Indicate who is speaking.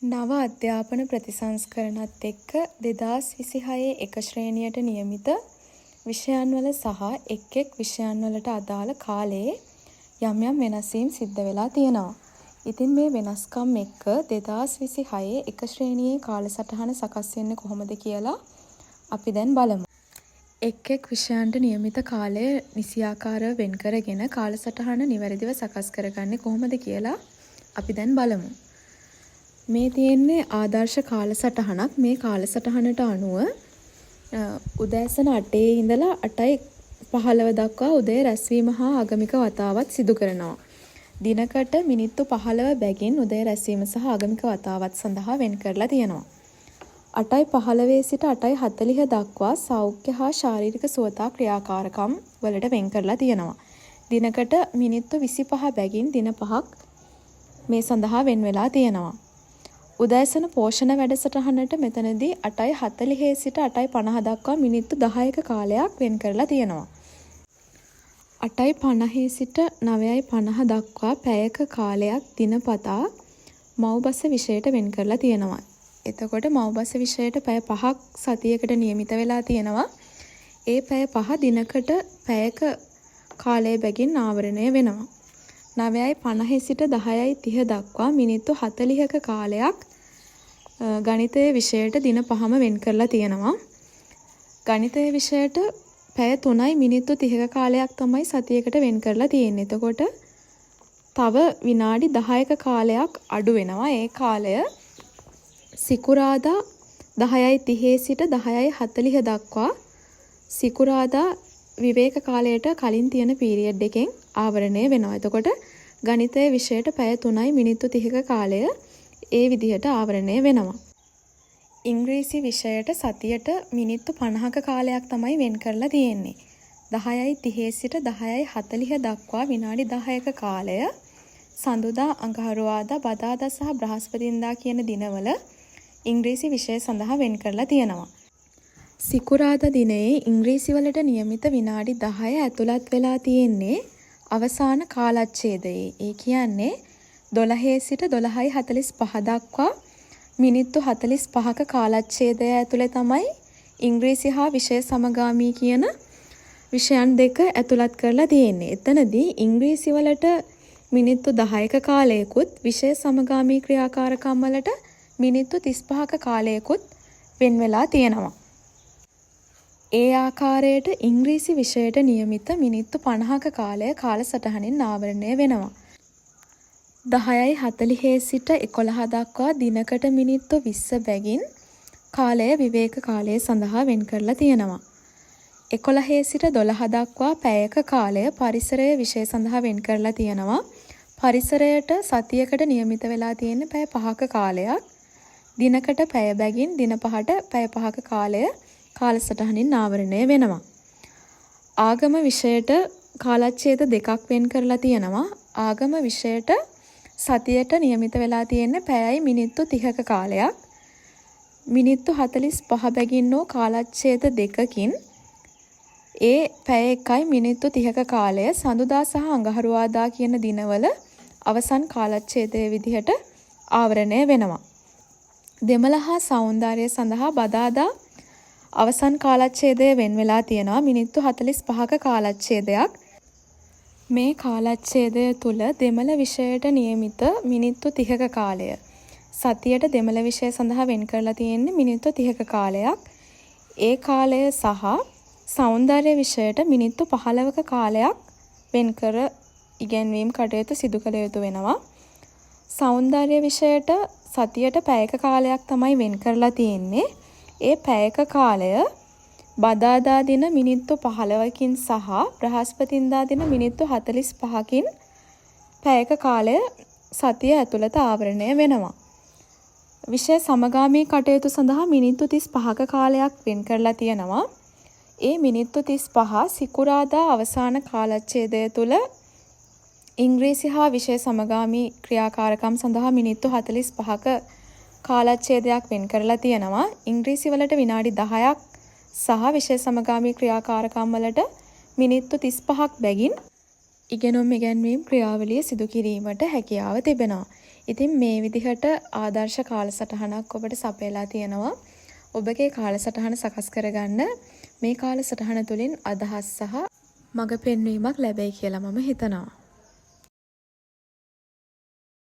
Speaker 1: නව අධ්‍යාපන ප්‍රතිසංස්කරණත් එක්ක 2026 එක ශ්‍රේණියට නියමිත විෂයන්වල සහ එක් විෂයන්වලට අදාළ කාලයේ යම් යම් වෙනස් වීම් සිද්ධ වෙලා තියෙනවා. ඉතින් මේ වෙනස්කම් එක්ක 2026 එක ශ්‍රේණියේ කාලසටහන සකස් වෙන්නේ කොහොමද කියලා අපි දැන් බලමු. එක් විෂයන්ට නියමිත කාලය නිසියාකාරව වෙන් කරගෙන කාලසටහන නිවැරදිව සකස් කරගන්නේ කොහොමද කියලා අපි දැන් බලමු. මේ තියෙන්නේ ආදර්ශ කාලසටහනක්. මේ කාලසටහනට අනුව උදෑසන 8 ඉඳලා 8:15 දක්වා උදේ රැස්වීම හා ආගමික වතාවත් සිදු කරනවා. දිනකට මිනිත්තු 15 බැගින් උදේ රැස්වීම සහ ආගමික වතාවත් සඳහා වෙන් කරලා තියෙනවා. 8:15 සිට 8:40 දක්වා සෞඛ්‍ය හා ශාරීරික සුවතා ක්‍රියාකාරකම් වලට වෙන් කරලා තියෙනවා. දිනකට මිනිත්තු 25 බැගින් දින 5ක් මේ සඳහා වෙන් වෙලා තියෙනවා. උදෑසන පෝෂණ වැඩසටහනට මෙතනදී 8:40 සිට 8:50 දක්වා මිනිත්තු 10ක කාලයක් වෙන් කරලා තියෙනවා. 8:50 සිට 9:50 දක්වා පැයක කාලයක් දිනපතා මව්බස විෂයට වෙන් කරලා තියෙනවා. එතකොට මව්බස විෂයට පැය 5ක් සතියකට නියමිත වෙලා තියෙනවා. ඒ පැය 5 දිනකට පැයක කාලය බැගින් ආවරණය වෙනවා. 9:50 සිට 10:30 දක්වා මිනිත්තු 40ක කාලයක් ගණිතයේ විෂයට දින 5ම වෙන් කරලා තියෙනවා. ගණිතයේ විෂයට පැය 3යි මිනිත්තු 30ක කාලයක් තමයි සතියකට වෙන් කරලා තියෙන්නේ. එතකොට තව විනාඩි 10ක කාලයක් අඩු වෙනවා. ඒ කාලය සිකුරාදා 10:30 සිට 10:40 දක්වා සිකුරාදා විවේක කාලයට කලින් තියෙන පීරියඩ් එකෙන් ආවරණය වෙනවා. එතකොට ගණිතයේ විෂයට පැය 3යි මිනිත්තු 30ක කාලය ඒ විදිහට ආවරණය වෙනවා. ඉංග්‍රීසි විෂයට සතියට මිනිත්තු 50ක කාලයක් තමයි වෙන් කරලා තියෙන්නේ. 10:30 සිට 10:40 දක්වා විනාඩි 10ක කාලය සඳුදා, අඟහරුවාදා, බදාදා සහ බ්‍රහස්පතින්දා කියන දිනවල ඉංග්‍රීසි විෂය සඳහා වෙන් කරලා තියෙනවා. සිකුරාදා දිනයේ ඉංග්‍රීසි වලට නියමිත විනාඩි 10 ඇතුළත් වෙලා තියෙන්නේ අවසාන කාලච්ඡේදයේ. ඒ කියන්නේ 12 සිට 12:45 දක්වා මිනිත්තු 45ක කාලච්ඡේදය ඇතුළේ තමයි ඉංග්‍රීසි හා විෂය සමගාමී කියන විෂයන් දෙක ඇතුළත් කරලා තියෙන්නේ. එතනදී ඉංග්‍රීසි වලට මිනිත්තු 10ක කාලයකුත් විෂය සමගාමී ක්‍රියාකාරකම් වලට මිනිත්තු 35ක කාලයකුත් වෙන් වෙලා තියෙනවා. ඒ ආකාරයට ඉංග්‍රීසි විෂයට නියමිත මිනිත්තු 50ක කාලය කාලසටහනින් ආවරණය වෙනවා. 10:40 සිට 11 දක්වා දිනකට මිනිත්තු 20 බැගින් කාලය විවේක කාලය සඳහා වෙන් කරලා තියෙනවා. 11 සිට 12 දක්වා පැයක කාලය පරිසරය විෂය සඳහා වෙන් කරලා තියෙනවා. පරිසරයට සතියකට නියමිත වෙලා තියෙන පැය 5ක කාලයක්. දිනකට පැය බැගින් දින 5ට පැය 5ක කාලය කාලසටහනින් ආවරණය වෙනවා. ආගම විෂයට කාලච්ඡේද දෙකක් වෙන් කරලා තියෙනවා. ආගම විෂයට සතියට නියමිත වෙලා තියෙන්නේ පැයයි මිනිත්තු 30ක කාලයක්. මිනිත්තු 45 බැගින් වූ කාලච්ඡේද දෙකකින් ඒ පැය 1යි මිනිත්තු 30ක කාලය සඳුදා සහ අඟහරුවාදා කියන දිනවල අවසන් කාලච්ඡේදයේ විදිහට ආවරණය වෙනවා. දෙමළ හා සෞන්දර්ය සඳහා බදාදා අවසන් කාලච්ඡේදය වෙන් වෙලා තියෙනවා මිනිත්තු 45ක කාලච්ඡේදයක්. මේ කාලච්ඡේදය තුල දෙමළ විෂයට නියමිත මිනිත්තු 30ක කාලය. සතියට දෙමළ විෂය සඳහා වෙන් කරලා තියෙන්නේ මිනිත්තු 30ක කාලයක්. ඒ කාලය සහ සෞන්දර්ය විෂයට මිනිත්තු 15ක කාලයක් වෙන් කර ඉගෙනීම් කටයුතු සිදු කළ යුතු වෙනවා. සෞන්දර්ය විෂයට සතියට පැයක කාලයක් තමයි වෙන් කරලා තියෙන්නේ. ඒ පැයක කාලය බදාදා දින මිනිත්තු 15කින් සහ බ්‍රහස්පතින්දා දින මිනිත්තු 45කින් පැයක කාලය සතිය ඇතුළත ආවරණය වෙනවා. විෂය සමගාමී කටයුතු සඳහා මිනිත්තු 35ක කාලයක් වෙන් කරලා තියෙනවා. ඒ මිනිත්තු 35 සිකුරාදා අවසාන කාලච්ඡේදය තුළ ඉංග්‍රීසි හා විෂය සමගාමී ක්‍රියාකාරකම් සඳහා මිනිත්තු 45ක කාලච්ඡේදයක් වෙන් කරලා තියෙනවා. ඉංග්‍රීසි වලට විනාඩි 10ක් සහ විෂය සමගාමී ක්‍රියාකාරකම් වලට මිනිත්තු 35ක් බැගින් ඉගෙනුම් ඉගැන්වීම් ක්‍රියාවලිය සිදු කිරීමට හැකියාව තිබෙනවා. ඉතින් මේ විදිහට ආදර්ශ කාලසටහනක් ඔබට සපයලා තියෙනවා. ඔබගේ කාලසටහන සකස් කරගන්න මේ කාලසටහන තුළින් අදහස් සහ මඟ පෙන්වීමක් ලැබෙයි කියලා මම හිතනවා.